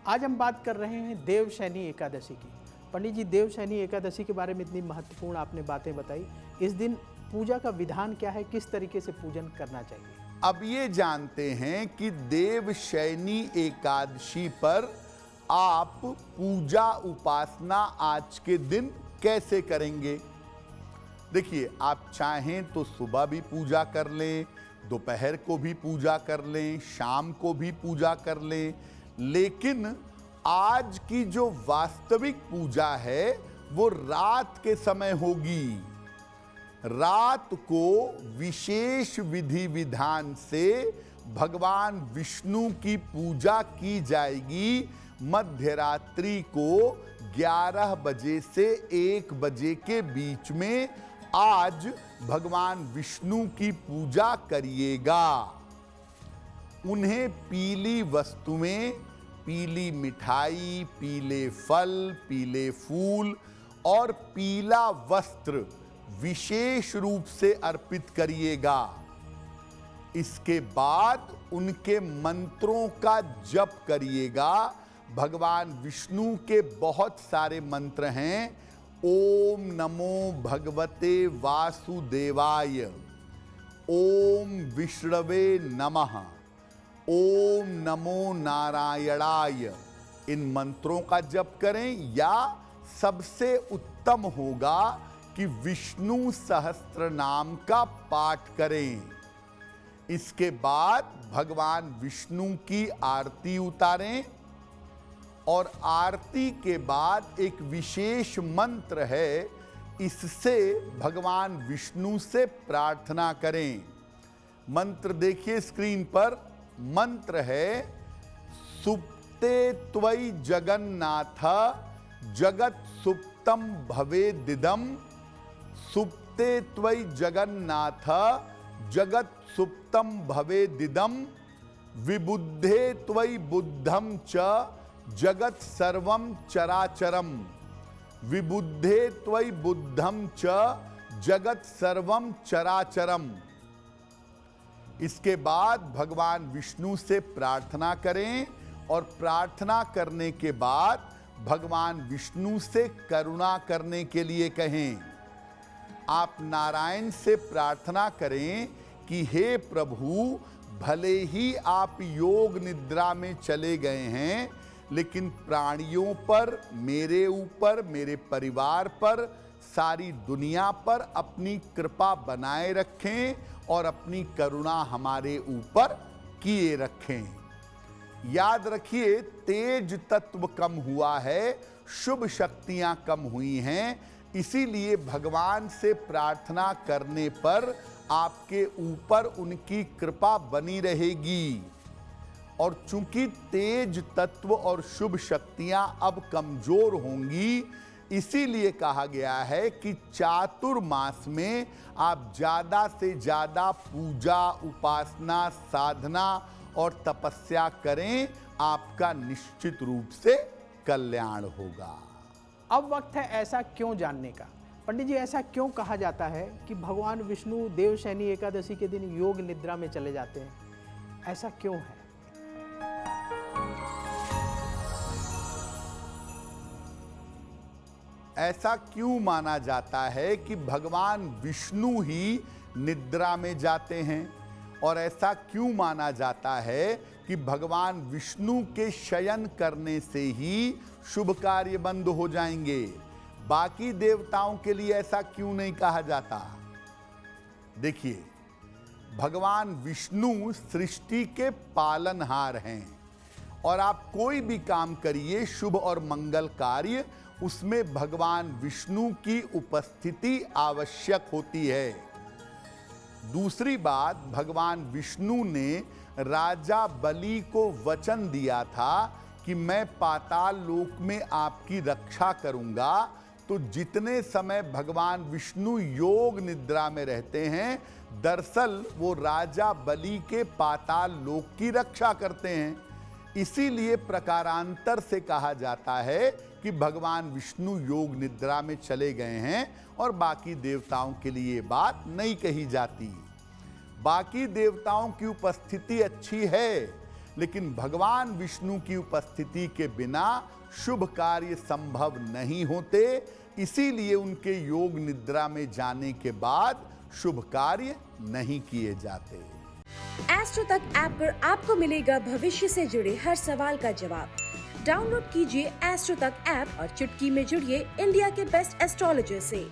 आज हम बात कर रहे हैं देवशयनी एकादशी की। पंडित जी, देवशयनी एकादशी के बारे में इतनी महत्वपूर्ण आपने बातें बताई। इस दिन पूजा का विधान क्या है, किस तरीके से पूजन करना चाहिए? अब ये जानते हैं कि देवशयनी एकादशी पर आप पूजा उपासना आज के दिन कैसे करेंगे। देखिए, आप चाहें तो सुबह भी पूजा कर लें, दोपहर को भी पूजा कर लें, शाम को भी पूजा कर लें, लेकिन आज की जो वास्तविक पूजा है वो रात के समय होगी। रात को विशेष विधि विधान से भगवान विष्णु की पूजा की जाएगी। मध्य रात्रि को 11 बजे से 1 बजे के बीच में आज भगवान विष्णु की पूजा करिएगा। उन्हें पीली वस्तुएं, पीली मिठाई, पीले फल, पीले फूल और पीला वस्त्र विशेष रूप से अर्पित करिएगा। इसके बाद उनके मंत्रों का जप करिएगा। भगवान विष्णु के बहुत सारे मंत्र हैं। ओम नमो भगवते वासुदेवाय, ओम विष्णवे नमः, ओम नमो नारायणाय। इन मंत्रों का जप करें, या सबसे उत्तम होगा कि विष्णु सहस्त्र नाम का पाठ करें। इसके बाद भगवान विष्णु की आरती उतारें और आरती के बाद एक विशेष मंत्र है, इससे भगवान विष्णु से प्रार्थना करें। मंत्र देखिए स्क्रीन पर। मंत्र है, सुप्ते त्वयि जगन्नाथ जगत सुप्तम भवेदिदम, सुप्ते त्वयि जगन्नाथ जगत सुप्तम भवेदिदम, विबुद्धे त्वयि बुद्धम च जगत सर्वम चराचरम, विबुद्धे त्वयि बुद्धम च जगत सर्वम चराचरम। इसके बाद भगवान विष्णु से प्रार्थना करें और प्रार्थना करने के बाद भगवान विष्णु से करुणा करने के लिए कहें। आप नारायण से प्रार्थना करें कि हे प्रभु, भले ही आप योग निद्रा में चले गए हैं, लेकिन प्राणियों पर, मेरे ऊपर, मेरे परिवार पर, सारी दुनिया पर अपनी कृपा बनाए रखें और अपनी करुणा हमारे ऊपर किए रखें। याद रखिए, तेज तत्व कम हुआ है, शुभ शक्तियां कम हुई हैं, इसीलिए भगवान से प्रार्थना करने पर आपके ऊपर उनकी कृपा बनी रहेगी। और चूंकि तेज तत्व और शुभ शक्तियां अब कमजोर होंगी, इसीलिए कहा गया है कि चातुर्मास में आप ज्यादा से ज्यादा पूजा, उपासना, साधना और तपस्या करें, आपका निश्चित रूप से कल्याण होगा। अब वक्त है ऐसा क्यों जानने का। पंडित जी, ऐसा क्यों कहा जाता है कि भगवान विष्णु देवशयनी एकादशी के दिन योग निद्रा में चले जाते हैं? ऐसा क्यों है? ऐसा क्यों माना जाता है कि भगवान विष्णु ही निद्रा में जाते हैं, और ऐसा क्यों माना जाता है कि भगवान विष्णु के शयन करने से ही शुभ कार्य बंद हो जाएंगे? बाकी देवताओं के लिए ऐसा क्यों नहीं कहा जाता? देखिए, भगवान विष्णु सृष्टि के पालनहार हैं, और आप कोई भी काम करिए, शुभ और मंगल कार्य, उसमें भगवान विष्णु की उपस्थिति आवश्यक होती है। दूसरी बात, भगवान विष्णु ने राजा बलि को वचन दिया था कि मैं पाताल लोक में आपकी रक्षा करूंगा। तो जितने समय भगवान विष्णु योग निद्रा में रहते हैं, दरअसल वो राजा बलि के पाताल लोक की रक्षा करते हैं। इसीलिए प्रकारांतर से कहा जाता है कि भगवान विष्णु योग निद्रा में चले गए हैं, और बाकी देवताओं के लिए बात नहीं कही जाती। बाकी देवताओं की उपस्थिति अच्छी है, लेकिन भगवान विष्णु की उपस्थिति के बिना शुभ कार्य संभव नहीं होते, इसीलिए उनके योग निद्रा में जाने के बाद शुभ कार्य नहीं किए जाते। एस्ट्रो तक ऐप पर आपको मिलेगा भविष्य से जुड़े हर सवाल का जवाब। डाउनलोड कीजिए एस्ट्रो तक ऐप और चुटकी में जुड़िए इंडिया के बेस्ट एस्ट्रोलॉजर से।